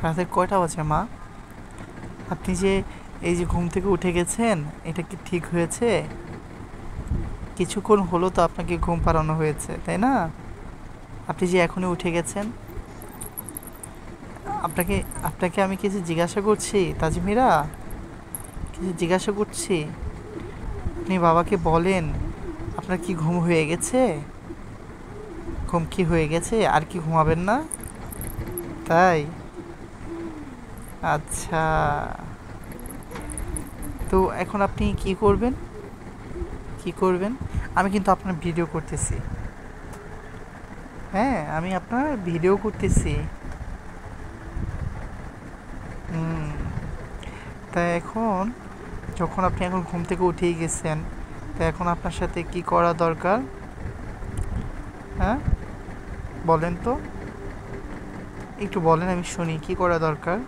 রাতে কয়টা বাজে মা? আপনি যে এই যে ঘুম থেকে উঠে গেছেন, এটা কি ঠিক হয়েছে? কিছুক্ষণ হলো তো আপনাকে ঘুম পাড়ানো হয়েছে, তাই না? আপনি যে এখনই উঠে গেছেন, আপনাকে আপনাকে আমি কিছু জিজ্ঞাসা করছি তাজমিরা, কিছু জিজ্ঞাসা করছি। আপনি বাবাকে বলেন আপনার কি ঘুম হয়ে গেছে? ঘুম কি হয়ে গেছে? আর কি ঘুমাবেন না? তাই? আচ্ছা, তো এখন আপনি কি করবেন? কি করবেন? আমি কিন্তু আপনার ভিডিও করতেছি। হ্যাঁ, আমি আপনার ভিডিও করতেছি। হুম, তা এখন যখন আপনি এখন ঘুম থেকে উঠেই গেছেন, তা এখন আপনার সাথে কি করা দরকার? হ্যাঁ, বলেন তো, একটু বলেন, আমি শুনি কি করা দরকার।